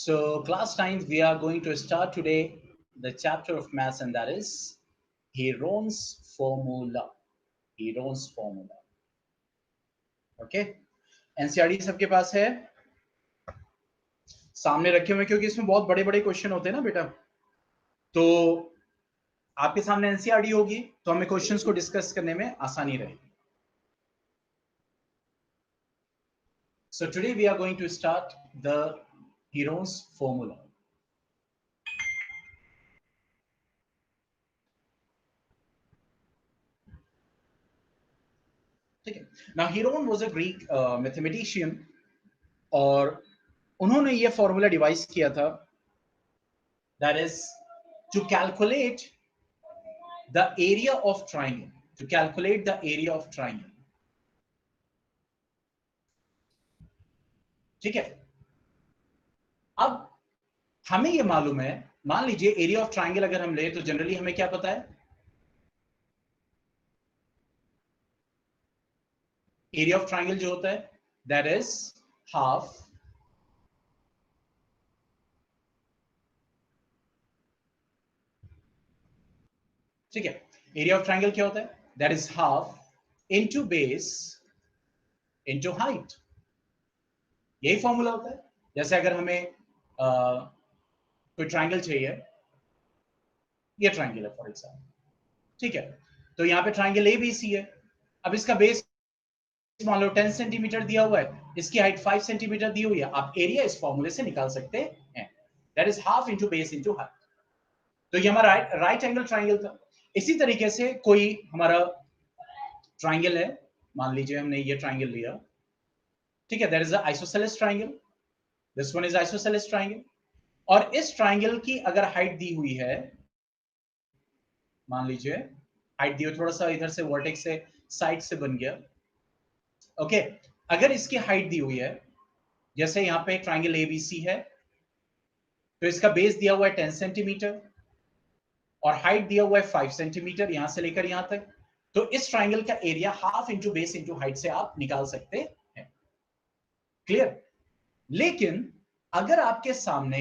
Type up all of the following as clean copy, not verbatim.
So, class 9, we are going to start today the chapter of maths, and that is Heron's formula. Heron's formula. Okay? NCERT सबके पास है, सामने रखे हुए, क्योंकि इसमें बहुत बड़े बड़े क्वेश्चन होते हैं ना बेटा। तो आपके सामने एनसीईआरटी होगी तो हमें क्वेश्चंस को डिस्कस करने में आसानी रहेगी। So today we are going to start the Heron's formula. ठीक है। Now Heron was a Greek mathematician, और उन्होंने ये फॉर्मूला डिवाइस किया था, that is to calculate the area of triangle. To calculate the area of triangle. ठीक है। अब हमें ये मालूम है, मान लीजिए एरिया ऑफ ट्राइंगल अगर हम ले तो जनरली हमें क्या पता है, एरिया ऑफ ट्राइंगल जो होता है दैट इज हाफ ठीक है। एरिया ऑफ ट्राइंगल क्या होता है, that is half into base into height. यही फॉर्मूला होता है। जैसे अगर हमें कोई ट्राइंगल चाहिए, ये ट्राइंगल है फॉर एग्जाम्पल, ठीक है। तो यहाँ पे ट्राइंगल ए बी सी है। अब इसका बेस मान लो 10 सेंटीमीटर दिया हुआ है, इसकी हाइट 5 सेंटीमीटर दी हुई है। आप एरिया इस फॉर्मूले से निकाल सकते हैं, that is half into base into height. तो ये हमारा राइट एंगल ट्राइंगल था। इसी तरीके से कोई हमारा ट्राइंगल है, मान लीजिए हमने ये ट्राइंगल लिया, ठीक है, that is isosceles triangle, this one is isosceles triangle. और इस ट्राइंगल की अगर हाइट दी हुई है, मान लीजिए हाइट दी हुई, थोड़ा सा इधर से वर्टेक्स से साइड से बन गया, ओके। अगर इसकी हाइट दी हुई है, जैसे यहां पे ट्राइंगल एबीसी है, तो इसका बेस दिया हुआ है 10 सेंटीमीटर और हाइट दिया हुआ है 5 सेंटीमीटर यहां से लेकर यहां तक। तो इस ट्राइंगल का area half into base into height से आप निकाल सकते हैं। क्लियर। लेकिन अगर आपके सामने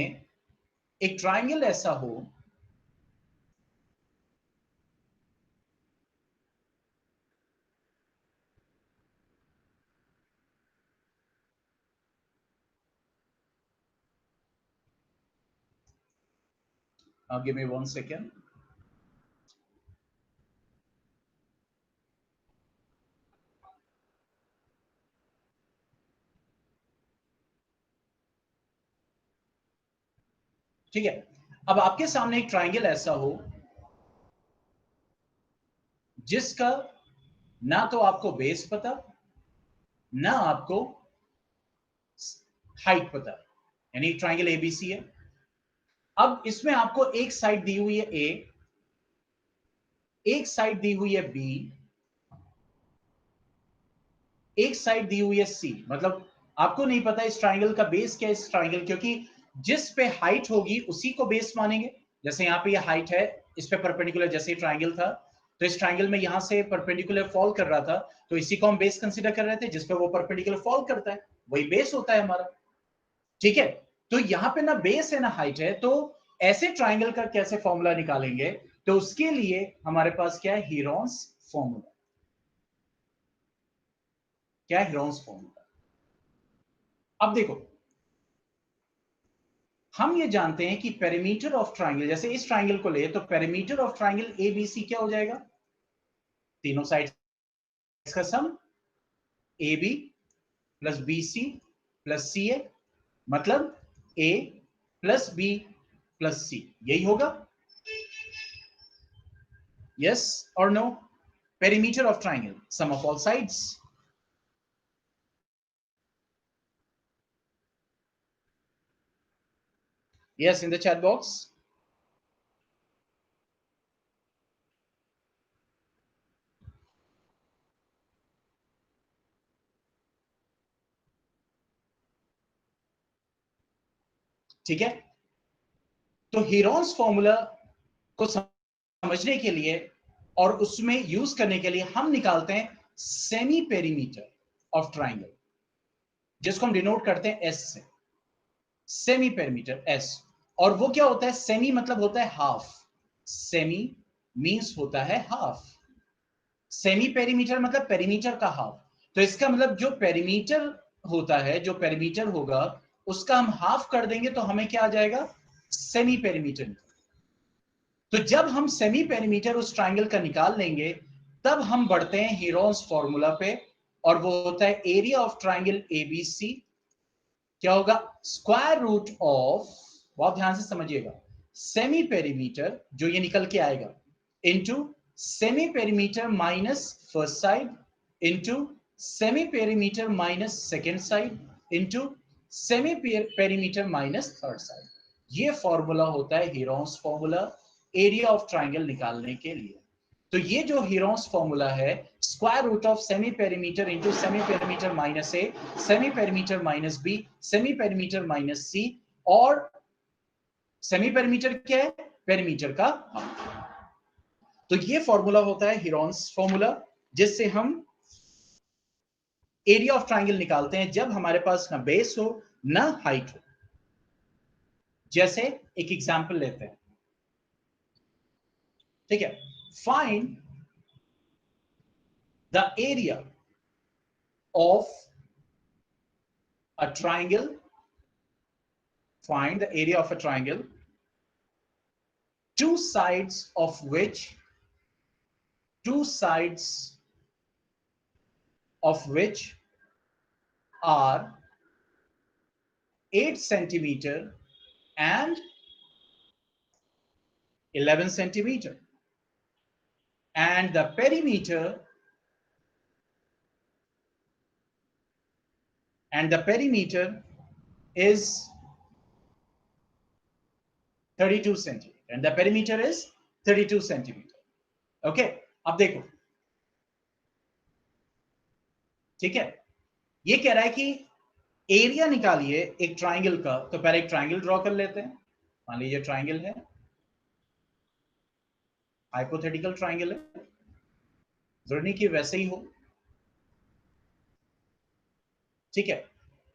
एक ट्राइंगल ऐसा हो give me 1 second. ठीक है। अब आपके सामने एक ट्राइंगल ऐसा हो जिसका ना तो आपको बेस पता, ना आपको हाइट पता, यानी ट्राइंगल एबीसी है। अब इसमें आपको एक साइड दी हुई है ए, एक साइड दी हुई है बी, एक साइड दी हुई है सी। मतलब आपको नहीं पता इस ट्राइंगल का बेस क्या है इस ट्राइंगल, क्योंकि जिस पे हाइट होगी उसी को बेस मानेंगे। जैसे यहाँ पे ये हाइट है, इस पे परपेंडिकुलर, जैसे ट्राइंगल था तो इस ट्राइंगल में यहां से परपेंडिकुलर फॉल कर रहा था, तो इसी को हम बेस कंसीडर कर रहे थे। जिस पे वो परपेंडिकुलर फॉल करता है वही बेस होता है हमारा, ठीक है। तो यहां पे ना बेस है ना हाइट है, तो ऐसे ट्राइंगल का कैसे फॉर्मूला निकालेंगे, तो उसके लिए हमारे पास क्या है, हीरोन्स फॉर्मूला। क्या है हीरोन्स फॉर्मूला? अब देखो, हम ये जानते हैं कि पेरीमीटर ऑफ ट्राइंगल, जैसे इस ट्राइंगल को ले तो पेरीमीटर ऑफ ट्राइंगल एबीसी क्या हो जाएगा, तीनों साइड का sum, A B plus B C plus C A, मतलब A plus B plus C, यही होगा। यस और no? Perimeter of triangle, sum of all sides. Yes, in the chat box. ठीक है। तो हीरोन्स फॉर्मूला को समझने के लिए और उसमें यूज करने के लिए हम निकालते हैं सेमी पेरीमीटर ऑफ ट्राइंगल, जिसको हम डिनोट करते हैं एस से। Semi perimeter S. और वो क्या होता है? सेमी मतलब होता है हाफ, सेमी मींस होता है हाफ, सेमी पेरीमीटर मतलब पेरीमीटर का हाफ। तो इसका मतलब जो पेरीमीटर होता है, जो पेरीमीटर होगा उसका हम हाफ कर देंगे तो हमें क्या आ जाएगा? Semi perimeter. तो जब हम सेमी पेरीमीटर उस ट्राइंगल का निकाल लेंगे तब हम बढ़ते हैं हीरोन्स फॉर्मूला पे, और वो होता है एरिया ऑफ ट्राइंगल एबीसी। क्या होगा? स्क्वायर रूट ऑफ, बहुत ध्यान से समझिएगा, सेमी पेरीमीटर जो ये निकल के आएगा into semi perimeter minus first side into semi perimeter minus second side into semi perimeter minus third side. ये फॉर्मूला होता है Heron's formula area of triangle निकालने के लिए। तो ये जो हीरोन्स फॉर्मूला है, square root of semi perimeter into semi perimeter minus a, semi perimeter minus b, semi perimeter minus c, और सेमी पेरीमीटर क्या है? पेरीमीटर का हाफ। तो ये फॉर्मूला होता है हीरोन्स फॉर्मूला, जिससे हम एरिया ऑफ ट्राइंगल निकालते हैं जब हमारे पास ना बेस हो ना हाइट हो। जैसे एक एग्जांपल लेते हैं, ठीक है? Find the area of a triangle, find the area of a triangle, two sides of which are 8 centimeter and 11 centimeter, and the perimeter is 32 centimeter, and the perimeter is 32 centimeter. Okay, अब देखो, ठीक है? ये कह रहा है कि area निकालिए एक ट्राइंगल का। तो पहले एक ट्राइंगल ड्रॉ कर लेते हैं। मान लीजिए ट्राइंगल है, हाइपोथेटिकल ट्राइंगल है, जरूरी नहीं कि वैसे ही हो, ठीक है?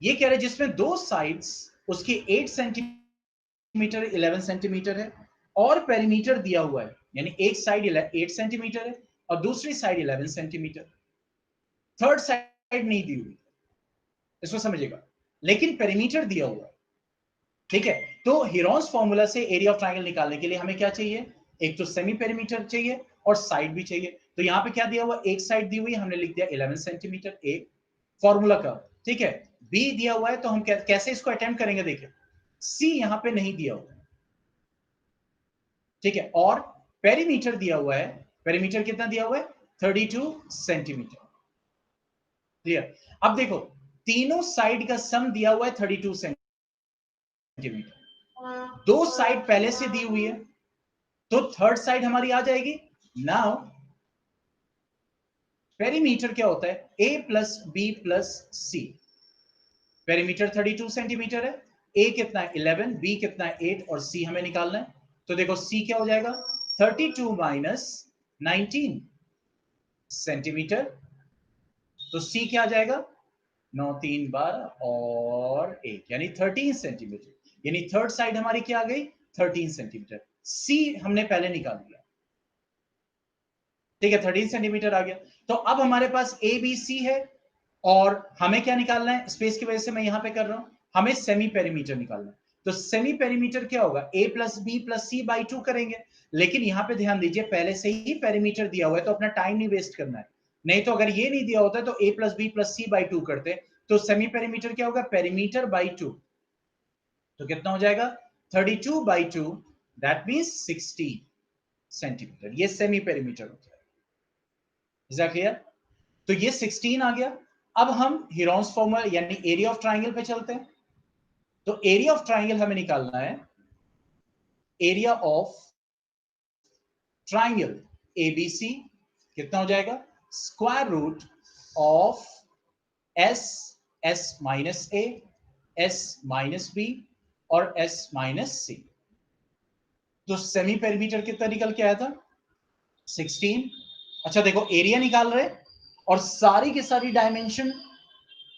ये कह रहे हैं जिसमें दो साइड्स उसकी 8 सेंटीमीटर 11 सेंटीमीटर है, और पेरीमीटर दिया हुआ है, यानी एक साइड 8 सेंटीमीटर है और दूसरी साइड 11 सेंटीमीटर। थर्ड साइड नहीं दी हुई, इसको समझिएगा, लेकिन पेरीमीटर दिया हुआ है, ठीक है? तो हीरोन्स फॉर्मूला से एरिया ऑफ ट्राइंगल निकालने के लिए हमें क्या चाहिए? एक तो सेमी पेरीमीटर चाहिए और साइड भी चाहिए। तो यहां पे क्या दिया हुआ? एक साइड दी हुई, हमने लिख दिया 11 सेंटीमीटर एक फॉर्मूला का, ठीक है? बी दिया हुआ है, तो हम कैसे इसको अटेम्प्ट करेंगे? देखिए, सी यहां पे नहीं दिया हुआ, ठीक है? और पेरीमीटर दिया हुआ है, पेरीमीटर कितना दिया हुआ है? 32 सेंटीमीटर। क्लियर? अब देखो, तीनों साइड का सम दिया हुआ है 32 सेंटीमीटर, दो साइड पहले से दी हुई है, तो थर्ड साइड हमारी आ जाएगी। नाउ पेरीमीटर क्या होता है? ए प्लस बी प्लस सी। पेरीमीटर 32 सेंटीमीटर है, ए कितना है? 11, बी कितना है? 8, और सी हमें निकालना है। तो देखो सी क्या हो जाएगा? 32 माइनस 19 सेंटीमीटर। तो सी क्या आ जाएगा? 9 3 12 और 1, यानी 13 सेंटीमीटर। यानी थर्ड साइड हमारी क्या आ गई? 13 सेंटीमीटर। सी हमने पहले निकाल दिया, ठीक है? 13 सेंटीमीटर आ गया। तो अब हमारे पास ए बी सी है, और हमें क्या निकालना है? स्पेस की वजह से मैं यहां पे कर रहा हूं, हमें सेमी पेरीमीटर निकालना है। तो सेमी पेरीमीटर क्या होगा? A plus B plus c by 2 करेंगे। लेकिन यहां पे ध्यान दीजिए, पहले से ही पेरीमीटर दिया हुआ है, तो अपना टाइम नहीं वेस्ट करना है। नहीं तो अगर ये नहीं दिया होता तो a plus B plus c by 2 करते। तो सेमी पेरीमीटर क्या होगा? Perimeter by 2। तो कितना हो जाएगा? 32 बाई 2, दैट मीन्स 60 सेंटीमीटर। ये सेमी पेरीमीटर होता है। Is that clear? तो ये 16 आ गया। अब हम हीरोन्स फॉर्मूला यानी एरिया ऑफ ट्राइंगल पे चलते हैं। तो एरिया ऑफ ट्राइंगल हमें निकालना है, एरिया ऑफ ट्राइंगल एबीसी कितना हो जाएगा? Square root of S, S minus A, S minus B और एस माइनस सी। तो सेमी पेरीमीटर कितना निकल के आया था? 16। अच्छा देखो, एरिया निकाल रहे और सारी की सारी डायमेंशन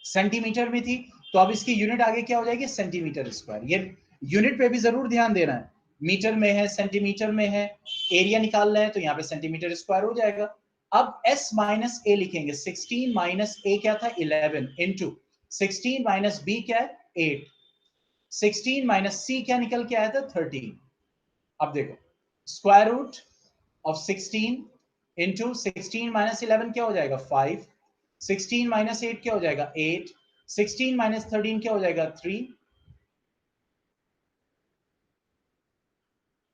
सेंटीमीटर में थी, तो अब इसकी यूनिट आगे क्या हो जाएगी, सेंटीमीटर स्क्वायर। ये यूनिट पे भी जरूर ध्यान देना है, मीटर में है, सेंटीमीटर में है, एरिया निकालना है तो यहाँ पे सेंटीमीटर स्क्वायर हो जाएगा। अब s माइनस ए लिखेंगे, 16 माइनस ए क्या था 11 इंटू 16 माइनस बी क्या है 8, 16 माइनस सी क्या निकल के आया था 13। अब देखो square root of 16 into 16 minus 11 क्या हो जाएगा 5, 16 माइनस 8 क्या हो जाएगा 8, 16 माइनस 13 क्या हो जाएगा 3,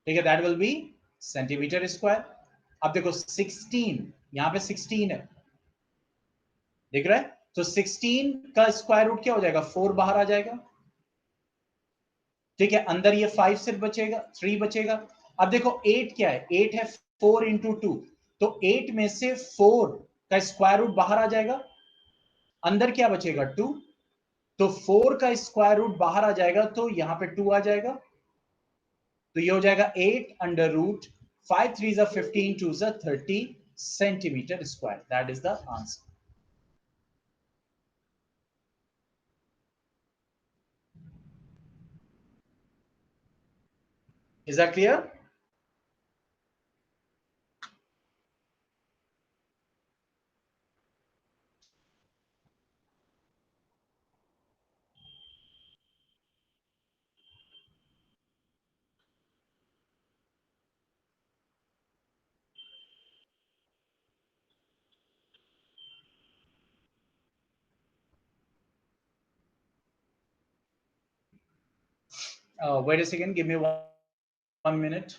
ठीक है, that will B centimetre square. अब देखो 16, यहां पे 16 है, दिख रहा है, तो 16 का स्क्वायर रूट क्या हो जाएगा 4 बाहर आ जाएगा, ठीक है, अंदर ये 5 सिर्फ बचेगा, 3 बचेगा। अब देखो 8 क्या है, 8 है 4 इंटू 2, तो 8 में से 4 का स्क्वायर रूट बाहर आ जाएगा, अंदर क्या बचेगा 2, तो 4 का स्क्वायर रूट बाहर आ जाएगा तो यहां पे 2 आ जाएगा, तो ये हो जाएगा 8 under root 5 3 15 2 30 centimetre square. That is the answer. Is that clear? Wait a second, give me one minute.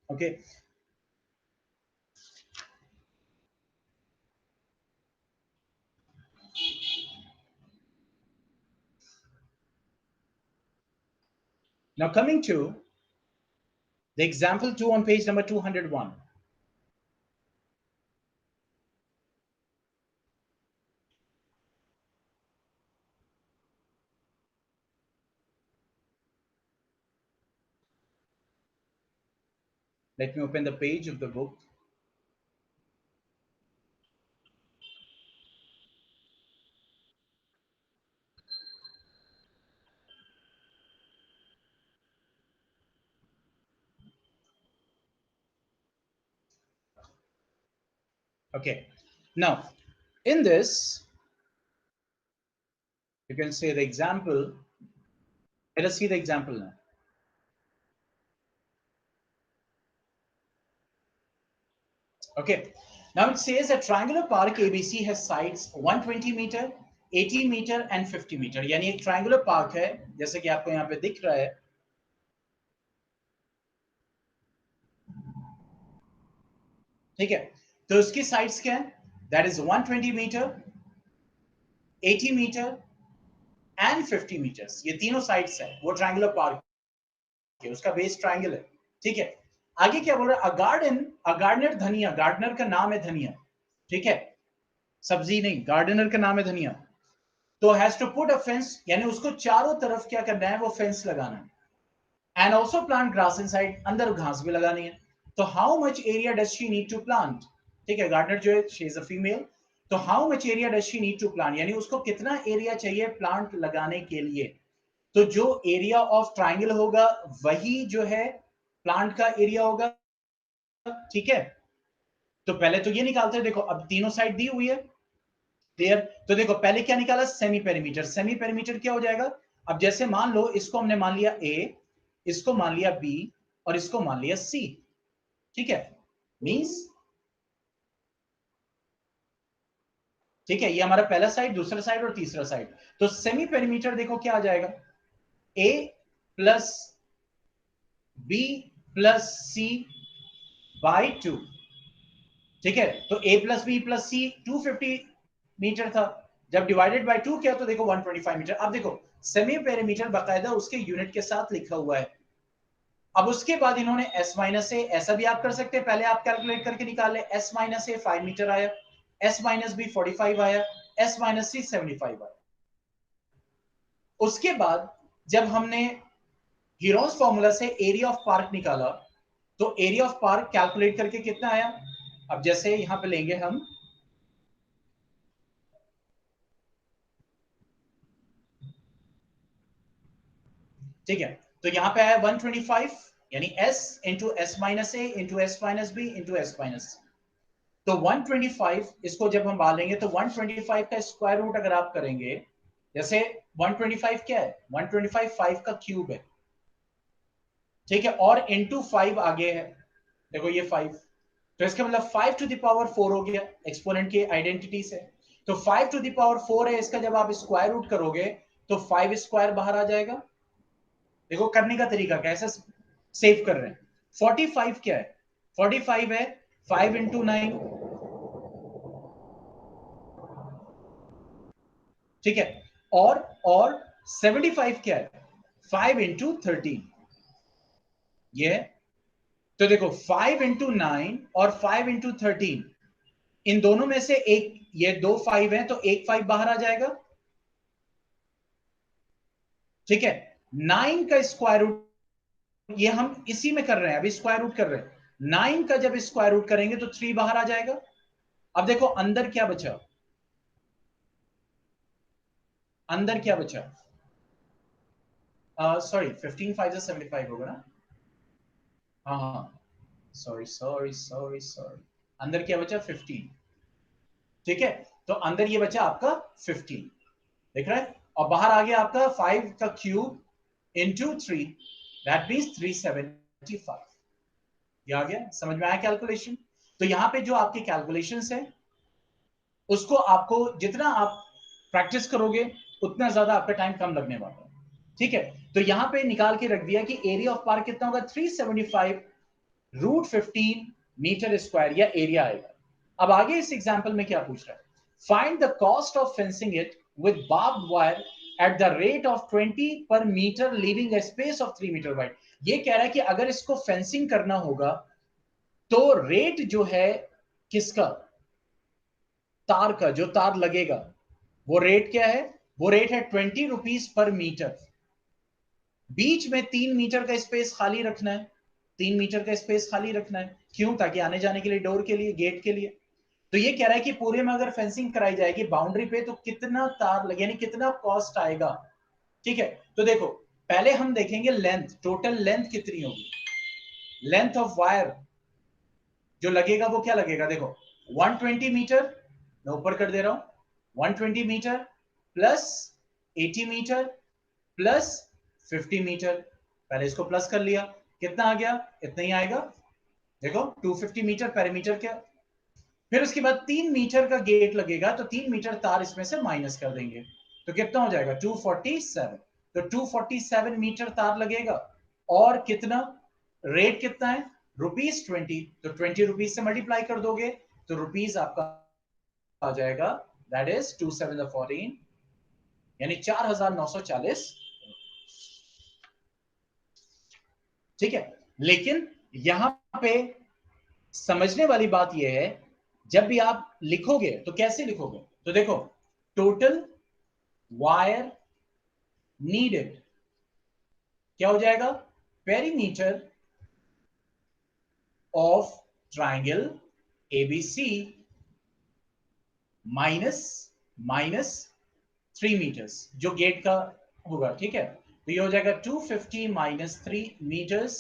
Okay. Now coming to the example 2 on page number 201. Let me open the page of the book. Okay. Now, in this, you can say the example. Let us see the example now. Okay. Now it says a triangular park ABC has sides 120 meter, 80 meter and 50 meter. यानी एक triangular park है, जैसे कि आपको यहाँ पे दिख रहा है, ठीक है, तो उसकी साइड्स क्या है, that is 120 metre, 80 metre and 50 metres, ये तीनों साइड्स है, वो ट्रायंगुलर पार्क है, उसका बेस ट्रायंगल है, ठीक है। आगे क्या बोल रहा है, अ गार्डन, अ गार्डनर, धनिया, गार्डनर का नाम है धनिया, ठीक है, सब्जी नहीं, गार्डनर का नाम है धनिया, तो has to put a fence, यानी उसको चारों तरफ क्या करना है, वो फेंस लगाना है, and also plant grass inside, अंदर घास भी लगानी है, तो how much area does she need to plant, ठीक है, गार्डनर जो है शी इज अ फीमेल, तो how much area does she need to plant, यानी उसको कितना एरिया चाहिए प्लांट लगाने के लिए, तो जो एरिया ऑफ ट्राइंगल होगा वही जो है प्लांट का एरिया होगा, ठीक है। तो पहले तो ये निकालते हैं, देखो अब तीनों साइड दी हुई है, क्लियर, तो देखो पहले क्या निकाला, सेमी पेरीमीटर, सेमी पेरीमीटर क्या हो जाएगा, अब जैसे मान लो इसको हमने मान लिया ए, इसको मान लिया बी और इसको मान लिया सी, ठीक है, मींस, ठीक है, ये हमारा पहला साइड, दूसरा साइड और तीसरा साइड, तो सेमी पेरीमीटर देखो क्या आ जाएगा, a plus B plus c by 2, ठीक है, तो a plus B plus c 250 metre था, जब डिवाइडेड बाय 2 किया तो देखो 125 मीटर। अब देखो सेमी पेरीमीटर बकायदा उसके यूनिट के साथ लिखा हुआ है, अब उसके बाद इन्होंने s माइनस ए, ऐसा भी आप कर सकते हैं, पहले आप कैलकुलेट करके निकाल ले, s माइनस ए 5 मीटर आया, s माइनस बी 45 आया, s माइनस सी 75 आया। उसके बाद जब हमने हीरोस फॉर्मूला से एरिया ऑफ पार्क निकाला, तो एरिया ऑफ पार्क कैलकुलेट करके कितना आया? अब जैसे यहां पे लेंगे हम, ठीक है, तो यहां पे आया 125, यानी s into s minus a into s minus b into s minus, तो 125 इसको जब हम डालेंगे तो 125 का स्क्वायर रूट अगर आप करेंगे, जैसे 125 क्या है? 125 5 का क्यूब है, ठीक है, और इंटू 5 आगे है, देखो ये 5, तो इसका मतलब 5 टू द पावर 4 हो गया एक्सपोनेंट की आइडेंटिटी से। तो 5 टू द पावर 4 है, इसका जब आप स्क्वायर रूट करोगे तो 5 स्क्वायर बाहर आ जाएगा। देखो करने का तरीका कैसे सेव कर रहे हैं। 45 क्या है? 45 है 5 इंटू 9, ठीक है, और 75 क्या है? 5 इंटू 13, ये है। तो देखो 5 इंटू 9 और 5 इंटू 13, इन दोनों में से एक, ये दो 5 है तो एक 5 बाहर आ जाएगा, ठीक है। 9 का स्क्वायर रूट, ये हम इसी में कर रहे हैं, अभी स्क्वायर रूट कर रहे हैं। 9 का जब स्क्वायर रूट करेंगे तो 3 बाहर आ जाएगा। अब देखो अंदर क्या बचा, अंदर क्या बचा, सॉरी 15 5 से 75 होगा ना, हाँ हाँ, सॉरी सॉरी सॉरी सॉरी, अंदर क्या बचा? 15, ठीक है, तो अंदर ये बचा आपका 15, देख रहा है, और बाहर आ गया आपका 5 का क्यूब इंटू 3, दैट मीन्स 375, ये आ गया, समझ में आया कैलकुलेशन? तो यहां पे जो आपके कैलकुलेशंस है, उसको आपको जितना आप प्रैक्टिस करोगे उतना ज्यादा आपका टाइम कम लगने वाला है, ठीक है। तो यहां पे निकाल के रख दिया कि एरिया ऑफ पार्क कितना होगा? 375 रूट 15 मीटर स्क्वायर, या एरिया आएगा। अब आगे इस एग्जांपल में क्या पूछ रहा है? Find the cost of fencing it with barbed wire at the rate of 20 per metre leaving a space of 3 metre wide. ये कह रहा है कि अगर इसको फेंसिंग करना होगा तो रेट जो है किसका? तार का, जो तार लगेगा, वो रेट क्या है? वो रेट है 20 रुपीज पर मीटर। बीच में 3 मीटर का स्पेस खाली रखना है, 3 मीटर का स्पेस खाली रखना है, क्यों? ताकि आने जाने के लिए, डोर के लिए, गेट के लिए। तो ये कह रहा है कि पूरे में अगर फेंसिंग कराई जाएगी बाउंड्री पे तो कितना तार लगे, यानी कितना कॉस्ट आएगा, ठीक है। तो देखो पहले हम देखेंगे लेंथ, टोटल लेंथ कितनी होगी। लेंथ ऑफ वायर जो लगेगा वो क्या लगेगा, देखो 120 मीटर, मैं ऊपर कर दे रहा हूं, 120 metre plus 80 metre plus 50 metre, पहले इसको प्लस कर लिया, कितना आ गया? इतना ही आएगा, देखो 250 मीटर पेरीमीटर क्या। फिर उसके बाद 3 मीटर का गेट लगेगा तो 3 मीटर तार इसमें से माइनस कर देंगे, तो कितना हो जाएगा? 247, तो 247 मीटर तार लगेगा, और कितना रेट कितना है? ₹20, तो 20 रुपीज से मल्टीप्लाई कर दोगे तो रुपीज आपका आ जाएगा, दैट इज 2 7 14, यानी 4940, ठीक है। लेकिन यहां पे समझने वाली बात यह है, जब भी आप लिखोगे तो कैसे लिखोगे, तो देखो टोटल वायर नीडेड क्या हो जाएगा? Perimeter of triangle ABC minus minus 3 metres जो गेट का होगा, ठीक है। तो ये हो जाएगा 250 minus 3 metres,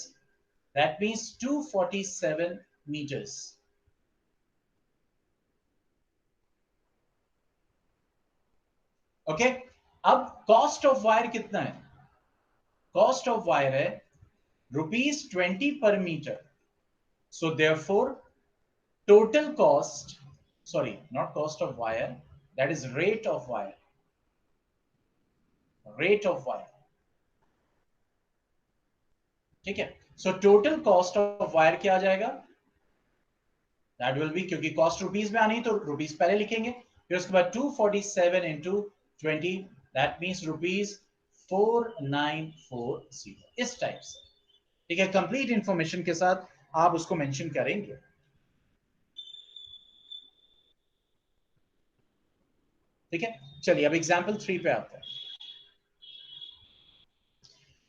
that means 247 metres, okay. अब कॉस्ट ऑफ वायर कितना है? कॉस्ट ऑफ वायर है ₹20 per metre, so therefore total cost, sorry, not cost of wire, that is rate of wire, rate of wire, ठीक है। so total cost of wire क्या आ जाएगा? that will be, क्योंकि cost rupees में आनी तो रुपीज पहले लिखेंगे, फिर उसके बाद 247 इंटू 20, दैट मीन्स ₹4940, इस टाइप से, ठीक है। कंप्लीट इंफॉर्मेशन के साथ आप उसको मेंशन करेंगे, ठीक है। चलिए अब एग्जाम्पल 3 पे आते हैं।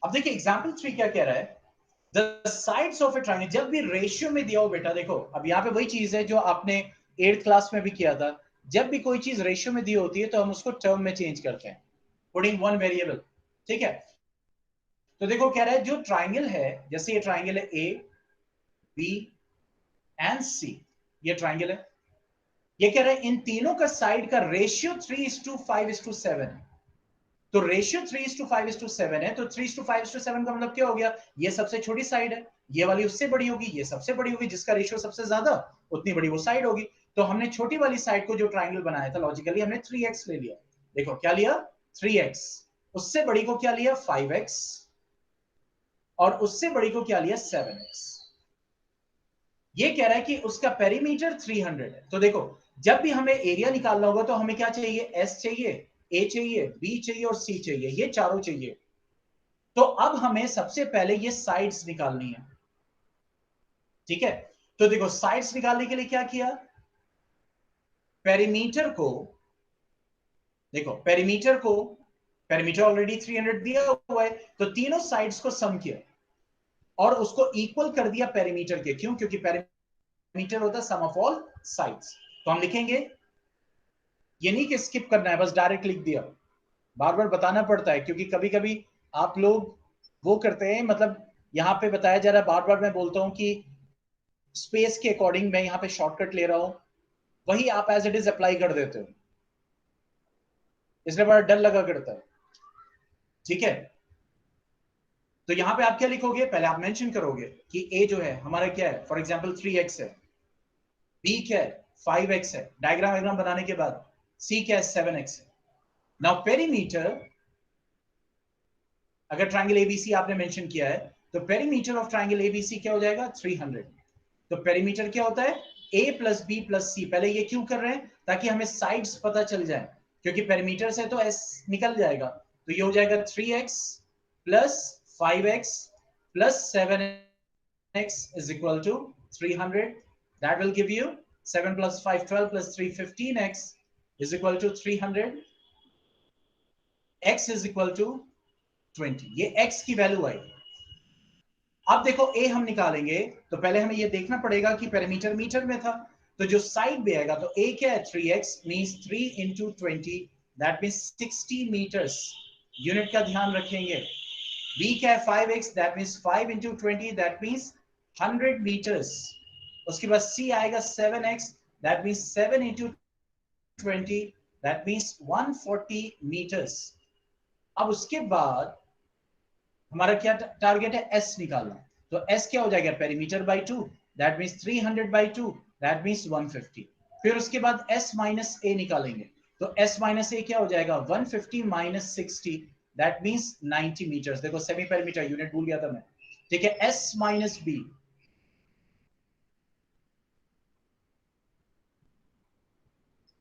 अब देखिए एग्जाम्पल 3 क्या कह रहा है, the sides of A triangle, जब भी रेशियो में दिया हो बेटा, देखो अब यहाँ पे वही चीज है जो आपने 8th क्लास में भी किया था, जब भी कोई चीज रेशियो में दी होती है तो हम उसको टर्म में चेंज करते हैं, पुटिंग वन वेरिएबल। ठीक है, तो देखो कह रहा है जो ट्राइंगल है, जैसे ये ट्राइंगल है ए बी एंड सी, ये ट्राइंगल है, ये कह रहा है इन तीनों का साइड का रेशियो 3:5:7 है। तो रेशियो 3:5:7 है, तो 3:5:7 का मतलब क्या हो गया, ये सबसे छोटी साइड है, ये वाली उससे बड़ी होगी, ये सबसे बड़ी होगी, जिसका रेशियो सबसे ज्यादा उतनी बड़ी वो साइड होगी। तो हमने छोटी वाली साइड को जो ट्राइंगल बनाया था लॉजिकली हमने 3x ले लिया। देखो क्या लिया, 3x, उससे बड़ी को क्या लिया 5x, और उससे बड़ी को क्या लिया 7x। ये कह रहा है कि उसका पेरीमीटर 300 है। तो देखो जब भी हमें एरिया निकालना होगा तो हमें क्या चाहिए, s चाहिए, a चाहिए, b चाहिए और c चाहिए, ये चारों चाहिए। तो अब हमें सबसे पहले ये साइड्स निकालनी है। ठीक है, तो देखो साइड्स निकालने के लिए क्या किया, पेरीमीटर को, देखो पेरीमीटर ऑलरेडी 300 दिया हुआ है, तो तीनों साइड्स को सम किया और उसको इक्वल कर दिया पेरीमीटर के। क्यों, क्योंकि पेरीमीटर होता है सम ऑफ ऑल साइड्स। तो हम लिखेंगे, ये नहीं कि स्किप करना है, बस डायरेक्ट लिख दिया, बार बार बताना पड़ता है क्योंकि कभी कभी आप लोग वो करते हैं, मतलब यहां पे बताया जा रहा है, बार बार मैं बोलता हूं कि स्पेस के अकॉर्डिंग मैं यहां पे शॉर्टकट ले रहा हूं, वही आप एज इट इज अप्लाई कर देते हो, इसलिए बड़ा डर लगा करता है। ठीक है, तो यहां पे आप क्या लिखोगे, पहले आप मेंशन करोगे कि a जो है हमारा क्या है, फॉर एग्जांपल 3x है, b क्या है 5x है, डायग्राम बनाने के बाद c क्या है 7x है। नाउ पेरीमीटर, अगर ट्रायंगल एबीसी आपने मेंशन किया है तो पेरीमीटर ऑफ ट्रायंगल एबीसी क्या हो जाएगा 300। तो पेरीमीटर क्या होता है a प्लस बी प्लस सी। पहले ये क्यों कर रहे हैं, ताकि हमें साइड्स पता चल जाए, क्योंकि पेरीमीटर से तो s निकल जाएगा, तो ये हो जाएगा 3x plus 5x plus 7x is equal to 300। That will give you 7 plus 5 12 plus 3 15x is equal to 300। x is equal to 20, ये x की वैल्यू आई। अब देखो a हम निकालेंगे तो पहले हमें ये देखना पड़ेगा कि पेरीमीटर मीटर में था, तो जो साइड भी आएगा तो a क्या है 3x means 3 into 20, that means 60 metres, unit का ध्यान रखेंगे। b क्या है 5x, that means 5 into 20, that means 100 metres. उसके बाद c आएगा 7x, that means 7 into 20, that means 140 metres. अब उसके बाद हमारा क्या टारगेट है, एस निकालना। तो एस क्या हो जाएगा, perimeter by 2, that means 300 by 2, that means 150। फिर उसके बाद एस माइनस ए निकालेंगे, तो एस माइनस ए क्या हो जाएगा 150 माइनस 60, दैट मींस 90 मीटर्स। देखो सेमी पेरीमीटर यूनिट भूल गया था मैं। ठीक है, एस माइनस बी,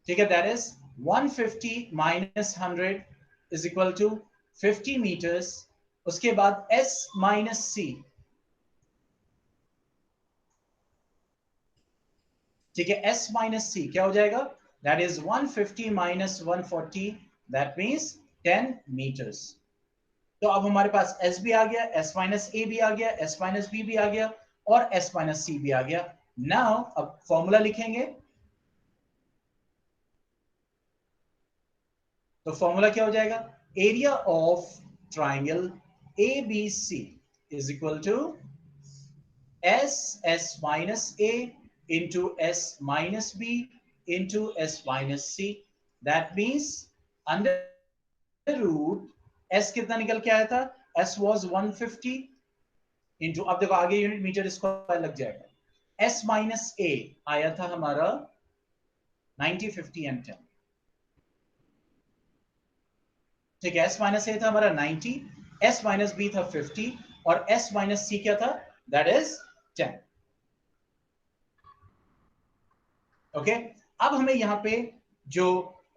ठीक है, that is 150 minus 100 is equal to 50 metres. उसके बाद एस माइनस सी, ठीक है, s माइनस सी क्या हो जाएगा, that is 150 minus 140, that means 10 metres. तो अब हमारे पास s भी आ गया, s माइनस a भी आ गया, s माइनस b भी आ गया और s माइनस c भी आ गया। नाउ अब फॉर्मूला लिखेंगे, तो फॉर्मूला क्या हो जाएगा, area of triangle ABC is equal to s minus a into s minus b into s minus c, that means under root s कितना निकल के आया था, s was 150 into, अब देखो आगे यूनिट मीटर स्क्वायर लग जाएगा, s minus a आया था हमारा 90 50 and 10। ठीक है, s माइनस a था हमारा 90, s माइनस b था 50 और s माइनस c क्या था, दैट इज 10। ओके, अब हमें यहाँ पे जो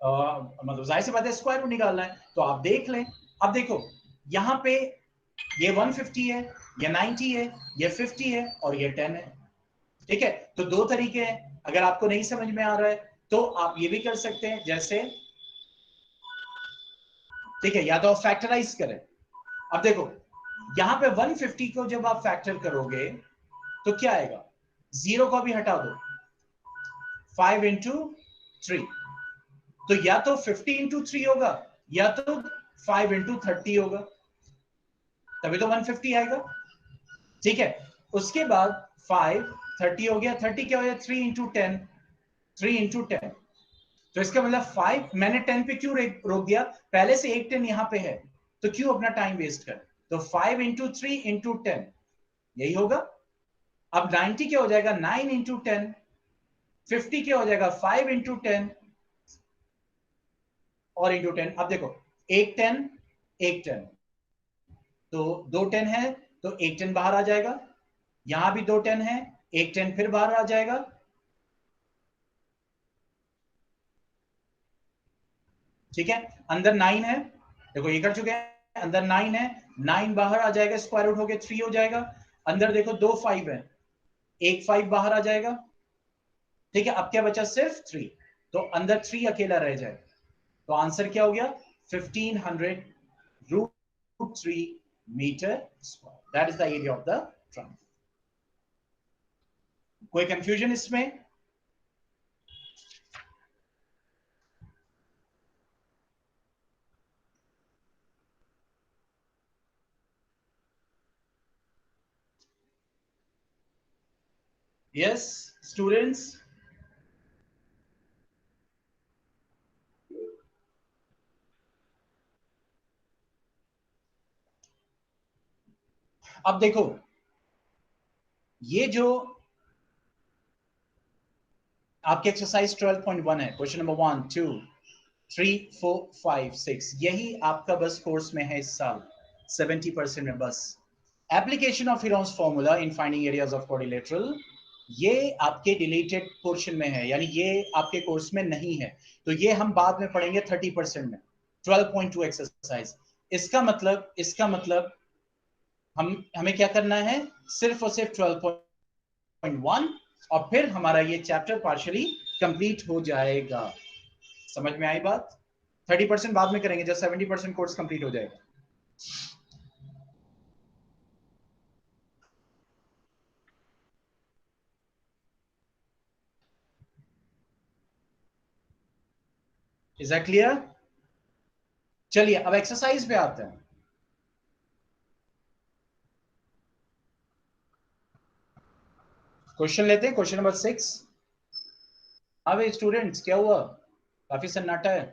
मतलब जाहिर सी बात है स्क्वायर रूट निकालना है, तो आप देख लें। अब देखो यहाँ पे ये 150 है, ये 90 है, ये 50 है और ये 10 है। ठीक है, तो दो तरीके हैं, अगर आपको नहीं समझ में आ रहा है तो आप ये भी कर सकते हैं, जैसे ठीक है, या तो आप फैक्टराइज करें। अब देखो यहां पे 150 को जब आप फैक्टर करोगे तो क्या आएगा, 0 को भी हटा दो, 5 इंटू 3, तो या तो 50 इंटू 3 होगा या तो 5 इंटू 30 होगा, तभी तो 150 आएगा। ठीक है, उसके बाद 5 30 हो गया, 30 क्या हो गया, 3 इंटू 10, 3 इंटू 10, तो इसका मतलब 5, मैंने 10 पे क्यों रोक दिया, पहले से एक 10 यहां पे है, तो क्यों अपना टाइम वेस्ट कर, तो 5 इंटू 3 इंटू 10 यही होगा। अब 90 क्या हो जाएगा, 9 इंटू 10, 50 क्या हो जाएगा, 5 इंटू 10 और इंटू 10। अब देखो एक 10 एक 10, तो दो 10 है तो एक 10 बाहर आ जाएगा, यहां भी दो 10 है, एक 10 फिर बाहर आ जाएगा, ठीक है, अंदर 9 है, देखो ये कर चुके हैं, अंदर 9 है, 9 बाहर आ जाएगा, स्क्वायर रूट होके 3 हो जाएगा, अंदर देखो दो 5 है, एक 5 बाहर आ जाएगा, ठीक है, अब क्या बचा, सिर्फ 3, तो अंदर 3 अकेला रह जाएगा, तो आंसर क्या हो गया, 1500 root 3 metre square, that is the area of the triangle. कोई कंफ्यूजन इसमें? यस स्टूडेंट्स, अब देखो ये जो आपके एक्सरसाइज 12.1 है, क्वेश्चन नंबर 1 2 3 4 5 6, यही आपका बस कोर्स में है इस साल 70% में बस। Application of Heron's formula in finding areas of quadrilateral, ये आपके डिलीटेड पोर्शन में है, यानी ये आपके कोर्स में नहीं है, तो ये हम बाद में पढ़ेंगे 30% में, 12.2 एक्सरसाइज। इसका मतलब हमें क्या करना है, सिर्फ और सिर्फ 12.1, और फिर हमारा ये चैप्टर पार्शियली कंप्लीट हो जाएगा। समझ में आई बात? 30% बाद में करेंगे जब 70% कोर्स कंप्लीट हो जाएगा। Is that clear? चलिए अब एक्सरसाइज पे आते हैं। क्वेश्चन लेते हैं, क्वेश्चन नंबर 6। हाँ भाई स्टूडेंट्स, क्या हुआ, काफी सन्नाटा है।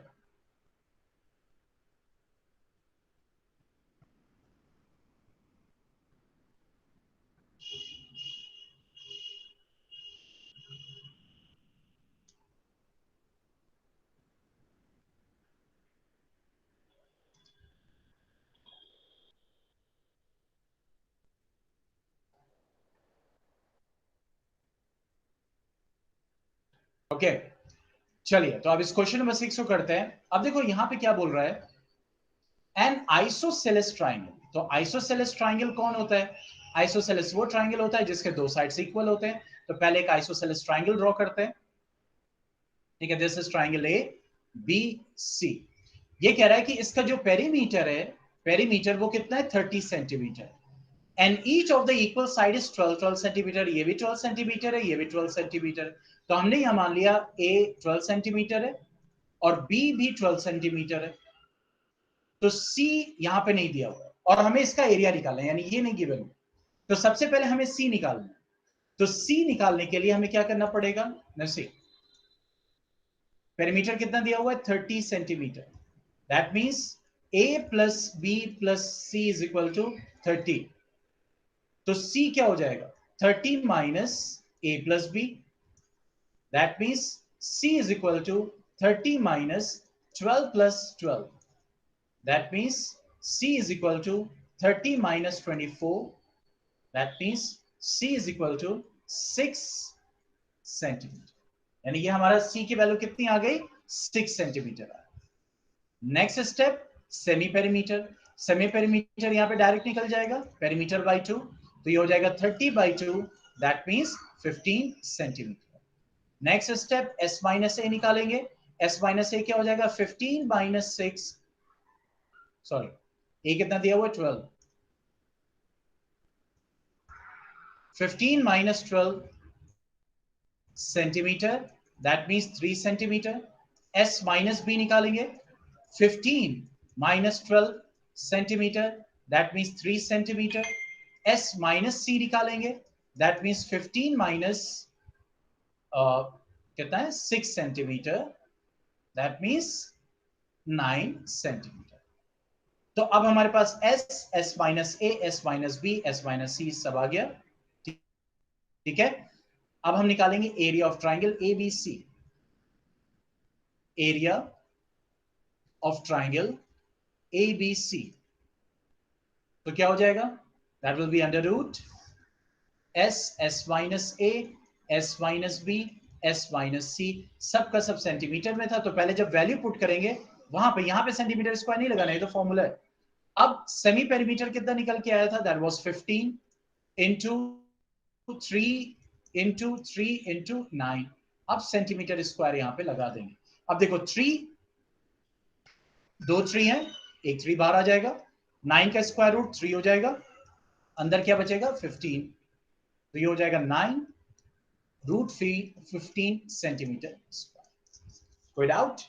ओके चलिए, तो अब इस क्वेश्चन नंबर 6 को करते हैं। अब देखो यहां पे क्या बोल रहा है, एन आइसोसेलेस ट्राइंगल। तो आइसोसेलेस ट्राइंगल कौन होता है, आइसोसेलेस वो ट्राइंगल होता है जिसके दो साइड्स इक्वल होते हैं। तो पहले एक आइसोसेलेस ट्राइंगल ड्रॉ करते हैं, ठीक है, this is triangle A B C. ये कह रहा है कि इसका जो पेरीमीटर है, पेरीमीटर वो कितना है, 30 centimetre, and each of the equal side is 12 centimetre, ये भी 12 सेंटीमीटर है, ये भी 12 सेंटीमीटर। तो हमने यहां मान लिया ए 12 सेंटीमीटर है और बी भी 12 सेंटीमीटर है, तो सी यहां पे नहीं दिया हुआ है और हमें इसका एरिया निकालना है, यानी ये नहीं गिवन। तो सबसे पहले हमें सी निकालना है, तो सी निकालने के लिए हमें क्या करना पड़ेगा, सी पेरीमीटर कितना दिया हुआ है, 30 centimetre, that means a plus B plus C is equal to 30। तो c क्या हो जाएगा, 30 minus a plus B, that means c is equal to 30 minus 12 plus 12, that means c is equal to 30 minus 24, that means c is equal to 6 centimetre, यानी ये हमारा c की value कितनी आ गई, 6 centimetre. Next step, semi perimeter. Semi perimeter यहां पे direct निकल जाएगा, पेरीमीटर बाई 2, तो ये हो जाएगा 30/2, that means 15 centimetre. Next step, s minus a निकालेंगे, s माइनस ए क्या हो जाएगा, 15 माइनस 6, सॉरी ए कितना दिया हुआ है, 12, 15 minus 12 centimetre, that means 3 centimetre. S minus B निकालेंगे. 15 minus 12 centimetre, that means 3 centimetre. S minus C निकालेंगे, दैट मीन्स 15 माइनस कितना है 6 सेंटीमीटर, दैट मीन्स 9 सेंटीमीटर. तो अब हमारे पास S minus A, S minus B, S minus C सब आ गया. ठीक है. अब हम निकालेंगे area of triangle ABC. Area of triangle ABC. तो क्या हो जाएगा? That will be under root S minus A, S minus B, S minus C. सबका सब सेंटीमीटर में था, तो पहले जब वैल्यू पुट करेंगे वहां पे, यहां पे सेंटीमीटर स्क्वायर नहीं लगाना, ये तो फॉर्मूला है. अब सेमी पेरीमीटर कितना निकल के आया था? That was 15 into 3 into 3 into 9. अब सेंटीमीटर स्क्वायर यहां पे लगा देंगे. अब देखो 3, 2 3 है, एक 3 बाहर आ जाएगा. 9 का स्क्वायर रूट 3 हो जाएगा, अंदर क्या बचेगा? 15. तो ये हो जाएगा 9 रूट 15 सेंटीमीटर स्क्वायर. कोई डाउट?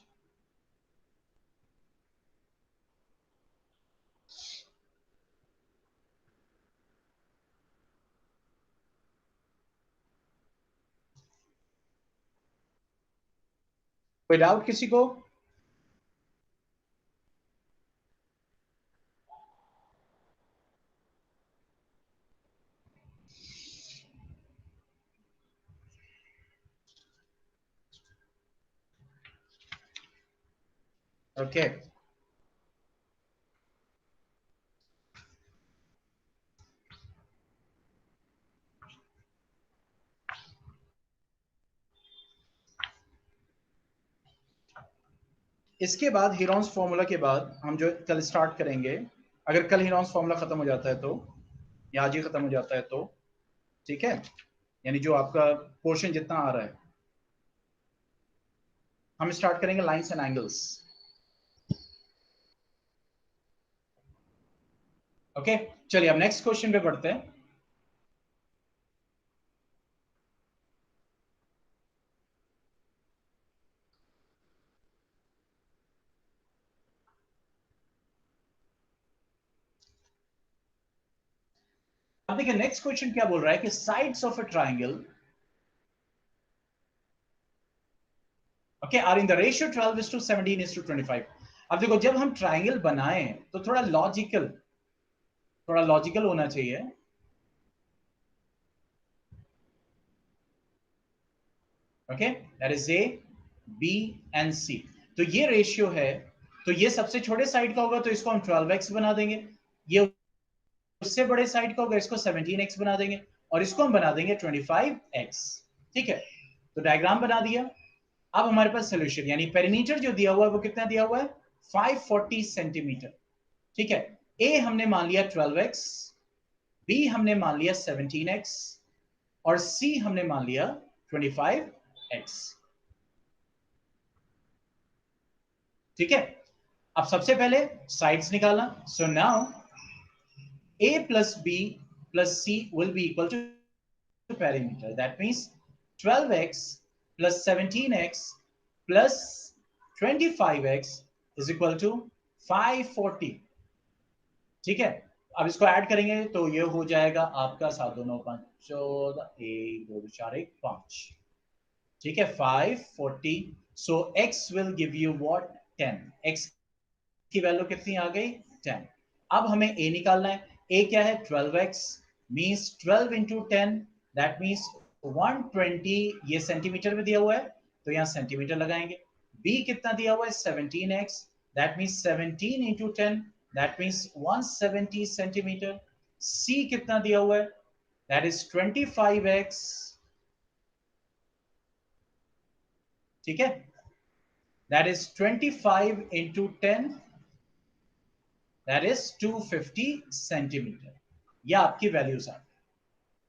कोई डाउट किसी को? ओके. इसके बाद हीरोन्स फॉर्मूला के बाद हम जो कल स्टार्ट करेंगे, अगर कल हीरोन्स फॉर्मूला खत्म हो जाता है तो, या आज ही खत्म हो जाता है तो, ठीक है, यानी जो आपका पोर्शन जितना आ रहा है, हम स्टार्ट करेंगे लाइंस एंड एंगल्स. ओके. चलिए अब नेक्स्ट क्वेश्चन पे बढ़ते हैं. अब देखिए नेक्स्ट क्वेश्चन क्या बोल रहा है कि sides of a triangle okay are in the ratio 12:17:25. अब देखो जब हम ट्राइंगल बनाएं तो थोड़ा लॉजिकल होना चाहिए. Okay, that is a, b and c. तो ये रेशियो है, तो ये सबसे छोटे साइड का होगा तो इसको हम 12x बना देंगे. ये उससे बड़े साइड का होगा, इसको 17x बना देंगे, और इसको हम बना देंगे 25x. ठीक है. तो डायग्राम बना दिया. अब हमारे पास सोल्यूशन, यानी पेरीमीटर जो दिया हुआ है वो कितना दिया हुआ है? 540 सेंटीमीटर. ठीक है. ए हमने मान लिया 12x, बी हमने मान लिया 17x, और सी हमने मान लिया 25x. ठीक है. अब सबसे पहले साइड्स निकालना. So now a plus b plus c will be equal to perimeter. That means 12x plus 17x plus 25x is equal to 540. ठीक है. अब इसको ऐड करेंगे तो ये हो जाएगा आपका 7 2 9 5 14, 1 2 4 1 5. ठीक है. 540. सो x will give you what? 10. x की वैल्यू कितनी आ गई? 10. अब हमें a निकालना है. a क्या है? 12x means 12 into 10, that means 120. ये सेंटीमीटर में दिया हुआ है तो यहाँ सेंटीमीटर लगाएंगे. b कितना दिया हुआ है? 17x, that means 17 into 10, that means 170 centimetre. c कितना दिया हुआ है? That is 25x. ठीक है. That is 25 into 10, that is 250 centimetre. ये आपकी वैल्यूज आ.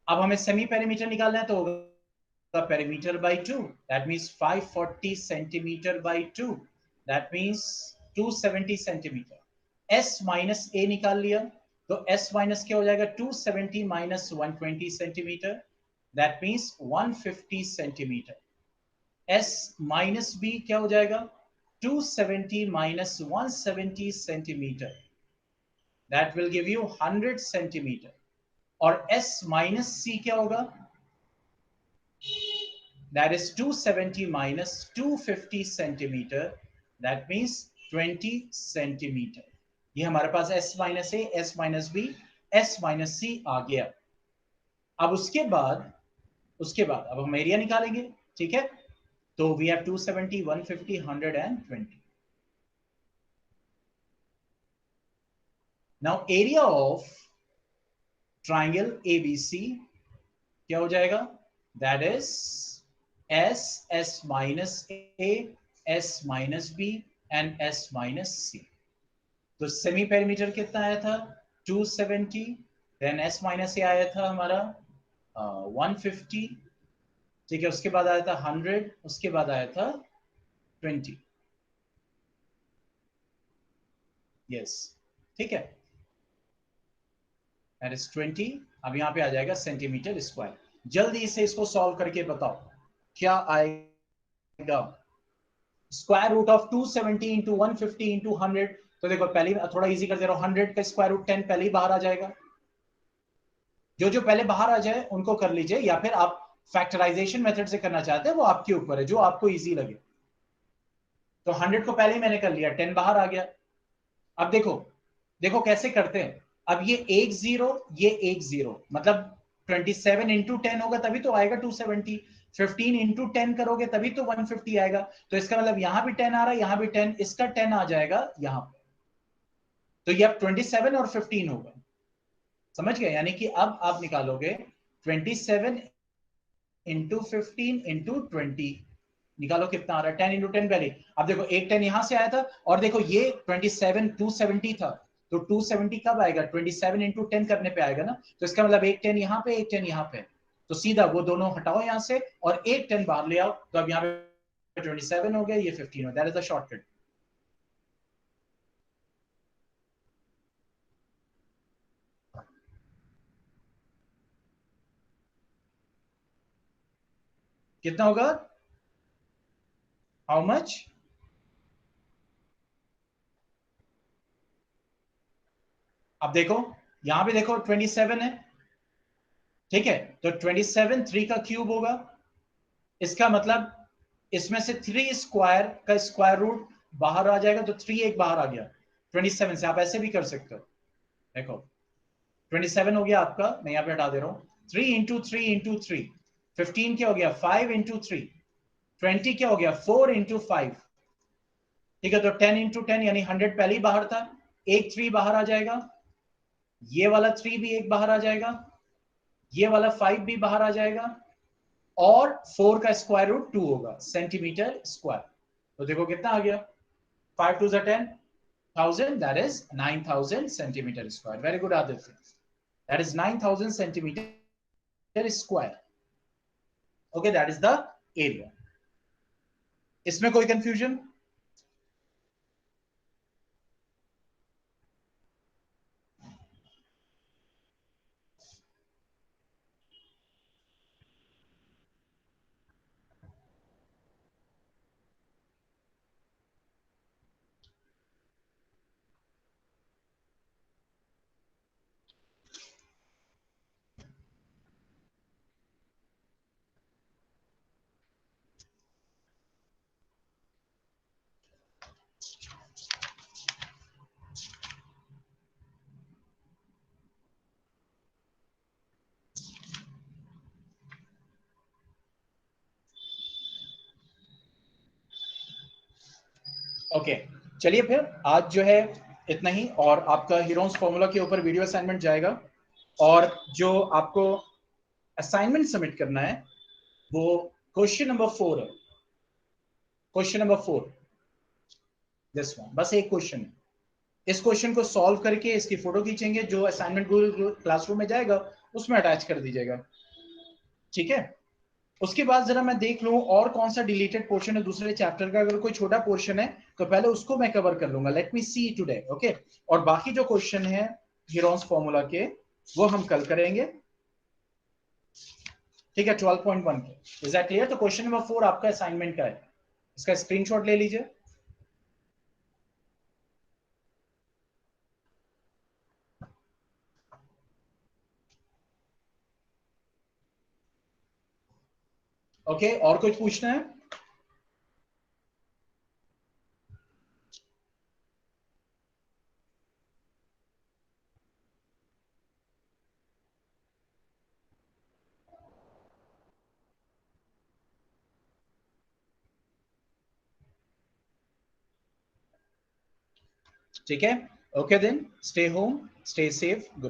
अब हमें सेमी पेरीमीटर निकालना है तो होगा perimeter by 2, that means 540 centimetre by 2, that means 270 centimetre. s minus a निकाल लिया, तो s माइनस क्या हो जाएगा 270 minus 120 centimetre, that means 150 centimetre. s minus b क्या हो जाएगा 270 minus 170 centimetre, that will give you 100 centimetre. और s माइनस c क्या होगा, that is 270 minus 250 centimeter, that means 20 centimeter। ये हमारे पास s minus a, s minus b, s minus c आ गया। अब उसके बाद अब हम एरिया निकालेंगे, ठीक है। तो we have 270, 150, 100 and 20। Now area of triangle ABC क्या हो जाएगा, that is s minus a, s minus b and s minus c। तो सेमी पेरीमीटर कितना आया था 270, देन s माइनस a आया था हमारा 150, ठीक है। उसके बाद आया था 100, उसके बाद आया था 20, यस, ठीक है, दैट इज 20। अब यहां पे आ जाएगा सेंटीमीटर स्क्वायर। जल्दी से इसको सॉल्व करके बताओ क्या आएगा। Square root of 270 into 150 into 100, तो देखो पहले थोड़ा इजी कर दे रहा हूं, 100 का स्क्वायर रूट 10 पहले ही बाहर आ जाएगा। जो जो पहले बाहर आ जाए उनको कर लीजिए, या फिर आप फैक्टराइजेशन मेथड से करना चाहते हैं वो आपके ऊपर है, जो आपको इजी लगे। तो 100 को पहले ही मैंने कर लिया, 10 बाहर आ गया। अब देखो देखो कैसे करते हैं। अब ये एक जीरो, ये एक जीरो, मतलब 27 इंटू 10 होगा तभी तो आएगा 270। 15 इंटू 10 करोगे तभी तो 150 आएगा। तो इसका मतलब यहां भी 10 आ रहा है, यहां भी 10, इसका 10 आ जाएगा यहां पे। तो ये अब 27 और 15 होगा, समझ गए। यानी कि अब आप निकालोगे 27 इंटू 15 इंटू 20, निकालो कितना आ रहा है 10 इंटू 10 पहले। अब देखो एक 10 यहां से आया था, और देखो ये 27 270 था, तो 270 कब आएगा 27 इंटू 10 करने पे आएगा ना। तो इसका मतलब एक 10 यहाँ पे, एक 10 यहाँ पे, तो सीधा वो दोनों हटाओ यहां से और एक 10 बाहर ले आओ, तो अब यहाँ पे 27 हो गया, ये 15 हो, दैट इज द शॉर्टकट। कितना होगा, हाउ मच, अब देखो यहां पे देखो 27 है, ठीक है। तो 27 3 का क्यूब होगा, इसका मतलब इसमें से 3 स्क्वायर का स्क्वायर रूट बाहर आ जाएगा, तो 3 एक बाहर आ गया 27 से। आप ऐसे भी कर सकते हो, देखो 27 हो गया आपका, मैं यहां पे हटा दे रहा हूं, 3 इंटू 3 इंटू 3, 15 क्या हो गया 5 इंटू 3, 20 क्या हो गया 4 इंटू 5, ठीक है। तो 10 इंटू 10 यानी 100 पहले ही बाहर था, एक 3 बाहर आ जाएगा, ये वाला 3 भी एक बाहर आ जाएगा, ये वाला 5 भी बाहर आ जाएगा, और 4 का स्क्वायर रूट 2 होगा सेंटीमीटर स्क्वायर। तो देखो कितना आ गया, 5 2 10,000, that is 9,000 centimeter square। Very good Aditya, that is 9,000 centimeter square। Okay, that is the area। इसमें कोई कंफ्यूजन, ओके। चलिए फिर आज जो है इतना ही, और आपका हीरोन्स फॉर्मूला के ऊपर वीडियो असाइनमेंट जाएगा, और जो आपको असाइनमेंट सबमिट करना है वो क्वेश्चन नंबर 4 है, क्वेश्चन नंबर 4, दिस वन, बस एक क्वेश्चन है। इस क्वेश्चन को सॉल्व करके इसकी फोटो खींचेंगे, जो असाइनमेंट गूगल क्लासरूम में जाएगा उसमें अटैच कर दीजिएगा, ठीक है। उसके बाद जरा मैं देख लूं और कौन सा डिलीटेड पोर्शन है दूसरे चैप्टर का। अगर कोई छोटा पोर्शन है तो पहले उसको मैं कवर कर लूंगा, लेट मी सी टुडे, ओके। और बाकी जो क्वेश्चन है हीरोन्स फॉर्मूला के, वो हम कल करेंगे। ठीक है, 12.1 के। Is that clear? तो क्वेश्चन नंबर 4 आपका असाइनमेंट का है, इसका स्क्रीनशॉट ले लीजिए। ओके, और कुछ पूछना है? ठीक है, okay then, stay home, stay safe, good